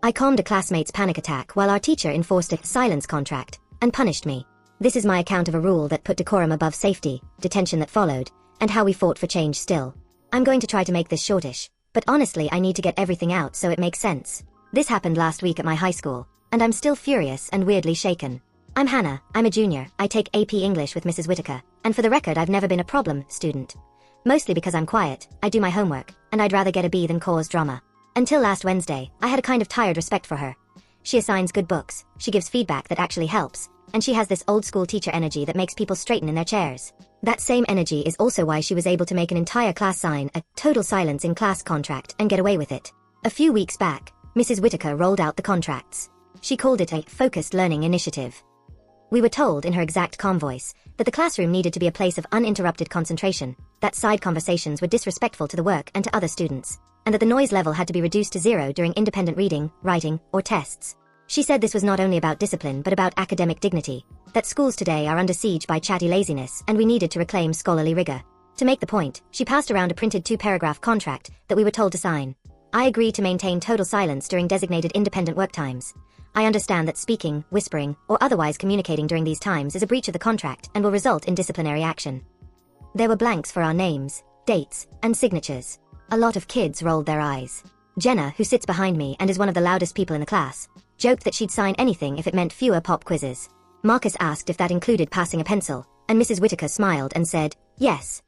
I calmed a classmate's panic attack while our teacher enforced a silence contract and punished me. This is my account of a rule that put decorum above safety, detention that followed, and how we fought for change still. I'm going to try to make this shortish, but honestly I need to get everything out so it makes sense. This happened last week at my high school, and I'm still furious and weirdly shaken. I'm Hannah, I'm a junior, I take AP English with Mrs. Whitaker, and for the record I've never been a problem student. Mostly because I'm quiet, I do my homework, and I'd rather get a B than cause drama. Until last Wednesday, I had a kind of tired respect for her. She assigns good books, she gives feedback that actually helps, and she has this old school teacher energy that makes people straighten in their chairs. That same energy is also why she was able to make an entire class sign a total silence in class contract and get away with it. A few weeks back, Mrs. Whitaker rolled out the contracts. She called it a focused learning initiative. We were told in her exact calm voice that the classroom needed to be a place of uninterrupted concentration, that side conversations were disrespectful to the work and to other students, and that the noise level had to be reduced to 0 during independent reading, writing, or tests. She said this was not only about discipline but about academic dignity, that schools today are under siege by chatty laziness and we needed to reclaim scholarly rigor. To make the point, she passed around a printed 2-paragraph contract that we were told to sign. I agree to maintain total silence during designated independent work times. I understand that speaking, whispering, or otherwise communicating during these times is a breach of the contract and will result in disciplinary action. There were blanks for our names, dates, and signatures. A lot of kids rolled their eyes. Jenna, who sits behind me and is one of the loudest people in the class, joked that she'd sign anything if it meant fewer pop quizzes. Marcus asked if that included passing a pencil, and Mrs. Whitaker smiled and said, yes.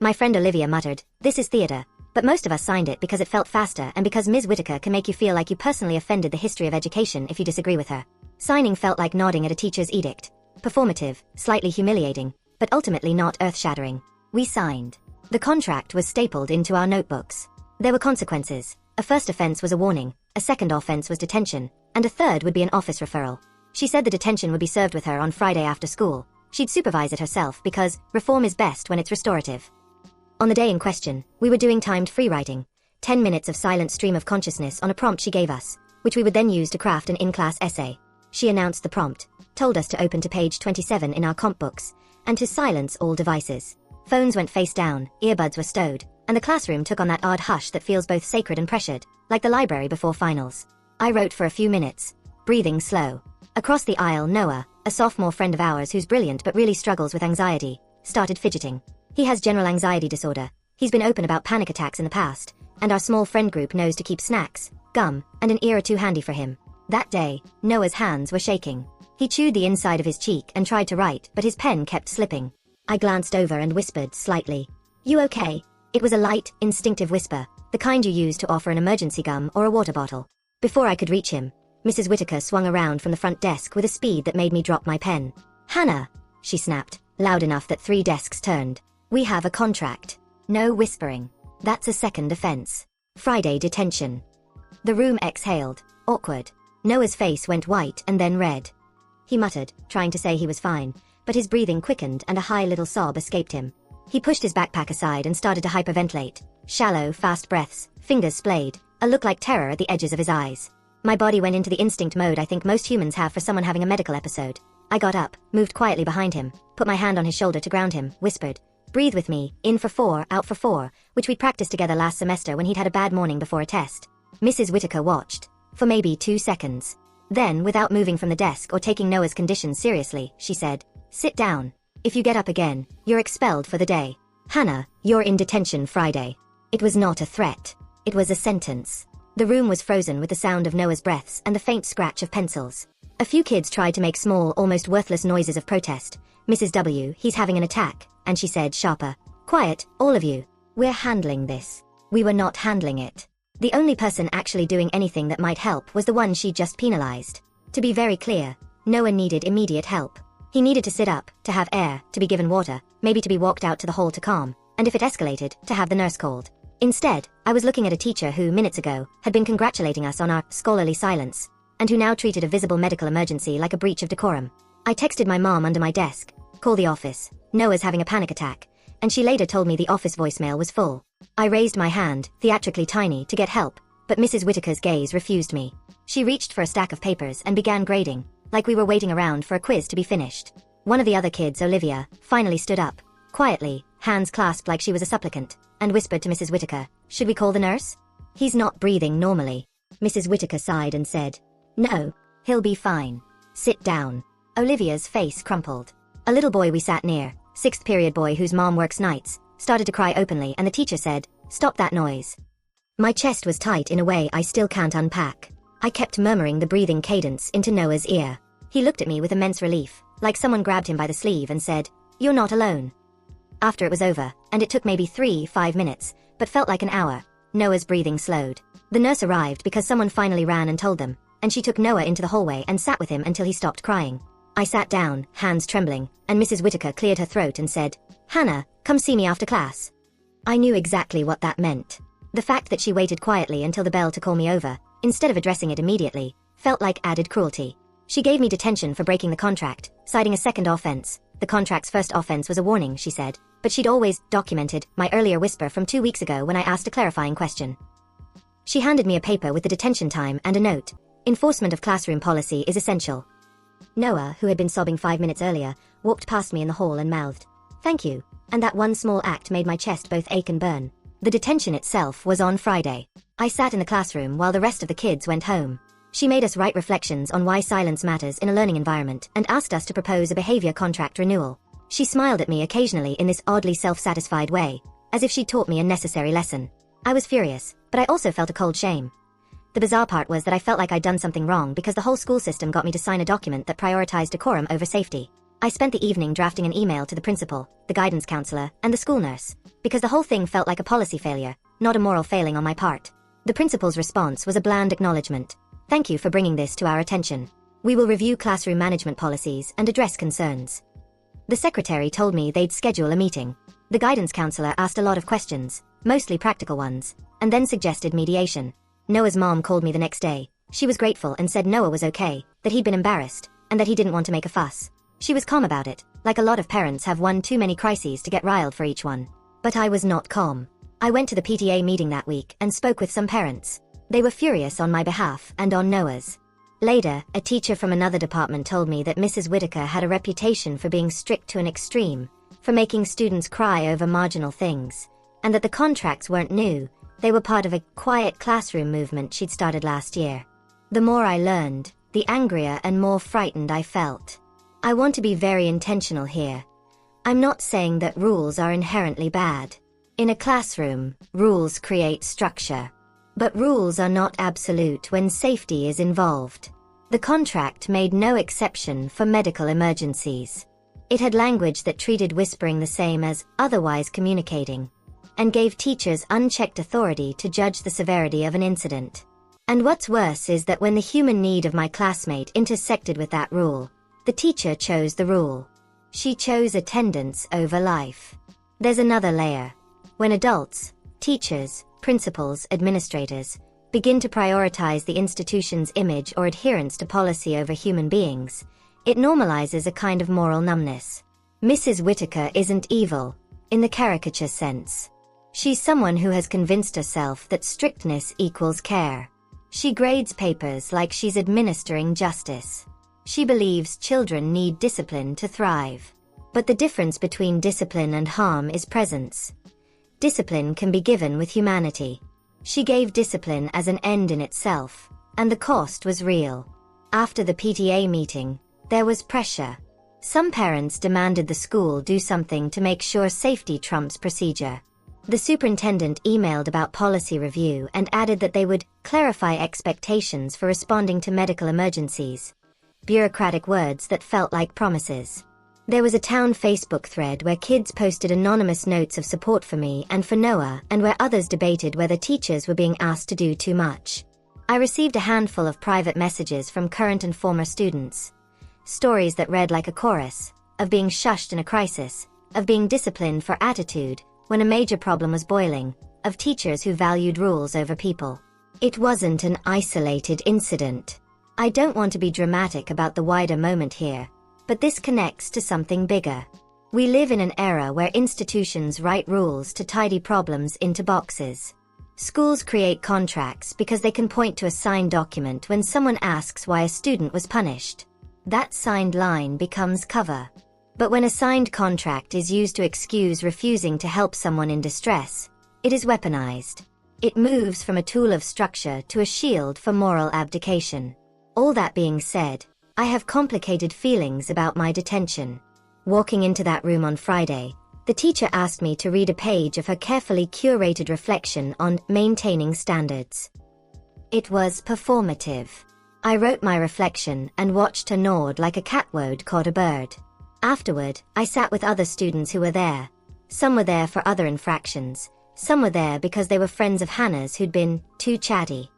My friend Olivia muttered, this is theatre, but most of us signed it because it felt faster and because Ms. Whitaker can make you feel like you personally offended the history of education if you disagree with her. Signing felt like nodding at a teacher's edict. Performative, slightly humiliating, but ultimately not earth-shattering. We signed. The contract was stapled into our notebooks. There were consequences. A first offense was a warning, a second offense was detention, and a third would be an office referral. She said the detention would be served with her on Friday after school. She'd supervise it herself because reform is best when it's restorative. On the day in question, we were doing timed free writing, 10 minutes of silent stream of consciousness on a prompt she gave us, which we would then use to craft an in-class essay. She announced the prompt, told us to open to page 27 in our comp books, and to silence all devices. Phones went face down, earbuds were stowed, and the classroom took on that odd hush that feels both sacred and pressured, like the library before finals. I wrote for a few minutes, breathing slow. Across the aisle, Noah, a sophomore friend of ours who's brilliant but really struggles with anxiety, started fidgeting. He has general anxiety disorder, he's been open about panic attacks in the past, and our small friend group knows to keep snacks, gum, and an ear or two handy for him. That day, Noah's hands were shaking. He chewed the inside of his cheek and tried to write, but his pen kept slipping. I glanced over and whispered slightly, "You okay?" It was a light, instinctive whisper, the kind you use to offer an emergency gum or a water bottle. Before I could reach him, Mrs. Whitaker swung around from the front desk with a speed that made me drop my pen. "Hannah," she snapped, loud enough that 3 desks turned. "We have a contract. No whispering. That's a second offense. Friday detention." The room exhaled, awkward. Noah's face went white and then red. He muttered, trying to say he was fine, but his breathing quickened and a high little sob escaped him. He pushed his backpack aside and started to hyperventilate. Shallow, fast breaths, fingers splayed, a look like terror at the edges of his eyes. My body went into the instinct mode I think most humans have for someone having a medical episode. I got up, moved quietly behind him, put my hand on his shoulder to ground him, whispered, "Breathe with me, in for 4, out for 4, which we'd practiced together last semester when he'd had a bad morning before a test." Mrs. Whitaker watched, for maybe 2 seconds. Then, without moving from the desk or taking Noah's conditions seriously, she said, "Sit down. If you get up again, you're expelled for the day. Hannah, you're in detention Friday." It was not a threat. It was a sentence. The room was frozen with the sound of Noah's breaths and the faint scratch of pencils. A few kids tried to make small, almost worthless noises of protest. "Mrs. W, he's having an attack," and she said sharper, "Quiet, all of you. We're handling this." We were not handling it. The only person actually doing anything that might help was the one she'd just penalized. To be very clear, Noah needed immediate help. He needed to sit up, to have air, to be given water, maybe to be walked out to the hall to calm, and if it escalated, to have the nurse called. Instead, I was looking at a teacher who, minutes ago, had been congratulating us on our scholarly silence, and who now treated a visible medical emergency like a breach of decorum. I texted my mom under my desk, "Call the office. Noah's having a panic attack," and she later told me the office voicemail was full. I raised my hand, theatrically tiny, to get help, but Mrs. Whitaker's gaze refused me. She reached for a stack of papers and began grading, like we were waiting around for a quiz to be finished. One of the other kids, Olivia, finally stood up, quietly, hands clasped like she was a supplicant, and whispered to Mrs. Whitaker, "Should we call the nurse? He's not breathing normally." Mrs. Whitaker sighed and said, "No, he'll be fine. Sit down." Olivia's face crumpled. A little boy we sat near, sixth period boy whose mom works nights, started to cry openly and the teacher said, "Stop that noise." My chest was tight in a way I still can't unpack. I kept murmuring the breathing cadence into Noah's ear. He looked at me with immense relief, like someone grabbed him by the sleeve and said, "You're not alone." After it was over, and it took maybe 3-5 minutes, but felt like an hour, Noah's breathing slowed. The nurse arrived because someone finally ran and told them, and she took Noah into the hallway and sat with him until he stopped crying. I sat down, hands trembling, and Mrs. Whitaker cleared her throat and said, "Hannah, come see me after class." I knew exactly what that meant. The fact that she waited quietly until the bell to call me over, instead of addressing it immediately, felt like added cruelty. She gave me detention for breaking the contract, citing a second offense. The contract's first offense was a warning, she said, but she'd always documented my earlier whisper from 2 weeks ago when I asked a clarifying question. She handed me a paper with the detention time and a note. Enforcement of classroom policy is essential. Noah, who had been sobbing 5 minutes earlier, walked past me in the hall and mouthed, "Thank you," and that one small act made my chest both ache and burn. The detention itself was on Friday. I sat in the classroom while the rest of the kids went home. She made us write reflections on why silence matters in a learning environment and asked us to propose a behavior contract renewal. She smiled at me occasionally in this oddly self-satisfied way, as if she'd taught me a necessary lesson. I was furious, but I also felt a cold shame. The bizarre part was that I felt like I'd done something wrong because the whole school system got me to sign a document that prioritized decorum over safety. I spent the evening drafting an email to the principal, the guidance counselor, and the school nurse, because the whole thing felt like a policy failure, not a moral failing on my part. The principal's response was a bland acknowledgement. "Thank you for bringing this to our attention. We will review classroom management policies and address concerns." The secretary told me they'd schedule a meeting. The guidance counselor asked a lot of questions, mostly practical ones, and then suggested mediation. Noah's mom called me the next day. She was grateful and said Noah was okay, that he'd been embarrassed, and that he didn't want to make a fuss. She was calm about it, like a lot of parents have one too many crises to get riled for each one. But I was not calm. I went to the PTA meeting that week and spoke with some parents. They were furious on my behalf and on Noah's. Later, a teacher from another department told me that Mrs. Whitaker had a reputation for being strict to an extreme, for making students cry over marginal things, and that the contracts weren't new, they were part of a quiet classroom movement she'd started last year. The more I learned, the angrier and more frightened I felt. I want to be very intentional here. I'm not saying that rules are inherently bad. In a classroom, rules create structure. But rules are not absolute when safety is involved. The contract made no exception for medical emergencies. It had language that treated whispering the same as otherwise communicating, and gave teachers unchecked authority to judge the severity of an incident. And what's worse is that when the human need of my classmate intersected with that rule, the teacher chose the rule. She chose attendance over life. There's another layer. When adults, teachers, principals, administrators, begin to prioritize the institution's image or adherence to policy over human beings, it normalizes a kind of moral numbness. Mrs. Whitaker isn't evil, in the caricature sense. She's someone who has convinced herself that strictness equals care. She grades papers like she's administering justice. She believes children need discipline to thrive. But the difference between discipline and harm is presence. Discipline can be given with humanity. She gave discipline as an end in itself, and the cost was real. After the PTA meeting, there was pressure. Some parents demanded the school do something to make sure safety trumps procedure. The superintendent emailed about policy review and added that they would clarify expectations for responding to medical emergencies. Bureaucratic words that felt like promises. There was a town Facebook thread where kids posted anonymous notes of support for me and for Noah, and where others debated whether teachers were being asked to do too much. I received a handful of private messages from current and former students. Stories that read like a chorus, of being shushed in a crisis, of being disciplined for attitude when a major problem was boiling, of teachers who valued rules over people. It wasn't an isolated incident. I don't want to be dramatic about the wider moment here, but this connects to something bigger. We live in an era where institutions write rules to tidy problems into boxes. Schools create contracts because they can point to a signed document when someone asks why a student was punished. That signed line becomes cover. But when a signed contract is used to excuse refusing to help someone in distress, it is weaponized. It moves from a tool of structure to a shield for moral abdication. All that being said, I have complicated feelings about my detention. Walking into that room on Friday, the teacher asked me to read a page of her carefully curated reflection on maintaining standards. It was performative. I wrote my reflection and watched her nod like a catwould caught a bird. Afterward, I sat with other students who were there. Some were there for other infractions. Some were there because they were friends of Hannah's who'd been too chatty.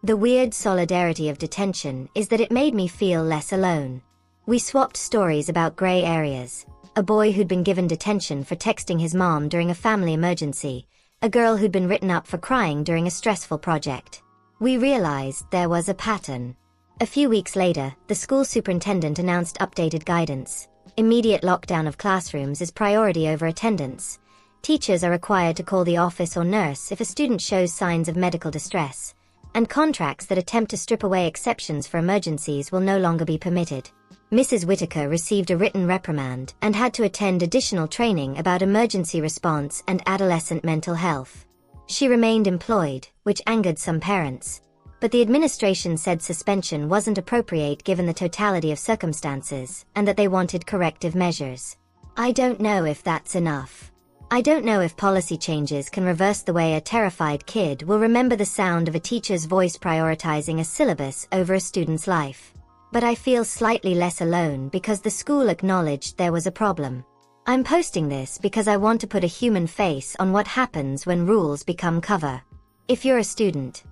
The weird solidarity of detention is that it made me feel less alone. We swapped stories about grey areas. A boy who'd been given detention for texting his mom during a family emergency. A girl who'd been written up for crying during a stressful project. We realized there was a pattern. A few weeks later, the school superintendent announced updated guidance. Immediate lockdown of classrooms is priority over attendance. Teachers are required to call the office or nurse if a student shows signs of medical distress. And contracts that attempt to strip away exceptions for emergencies will no longer be permitted. Mrs. Whitaker received a written reprimand and had to attend additional training about emergency response and adolescent mental health. She remained employed, which angered some parents. But the administration said suspension wasn't appropriate given the totality of circumstances, and that they wanted corrective measures. I don't know if that's enough. I don't know if policy changes can reverse the way a terrified kid will remember the sound of a teacher's voice prioritizing a syllabus over a student's life. But I feel slightly less alone because the school acknowledged there was a problem. I'm posting this because I want to put a human face on what happens when rules become cover. If you're a student,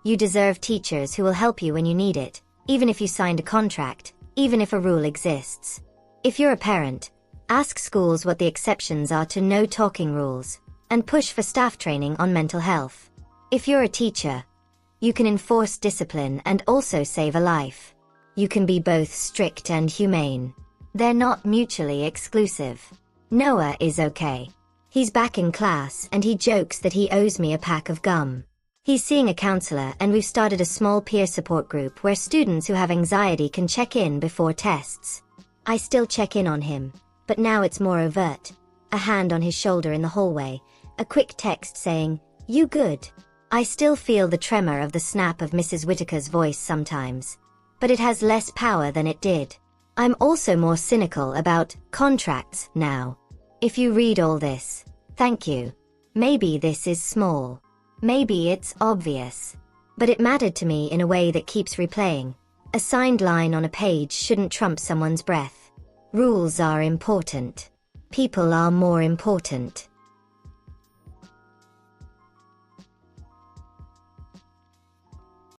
you deserve teachers who will help you when you need it, even if you signed a contract, even if a rule exists. If you're a parent, ask schools what the exceptions are to no talking rules, and push for staff training on mental health. If you're a teacher, you can enforce discipline and also save a life. You can be both strict and humane. They're not mutually exclusive. Noah is okay. He's back in class and he jokes that he owes me a pack of gum. He's seeing a counselor and we've started a small peer support group where students who have anxiety can check in before tests. I still check in on him, but now it's more overt. A hand on his shoulder in the hallway, a quick text saying, "You good?" I still feel the tremor of the snap of Mrs. Whitaker's voice sometimes, but it has less power than it did. I'm also more cynical about contracts now. If you read all this, thank you. Maybe this is small. Maybe it's obvious. But it mattered to me in a way that keeps replaying. A signed line on a page shouldn't trump someone's breath. Rules are important. People are more important.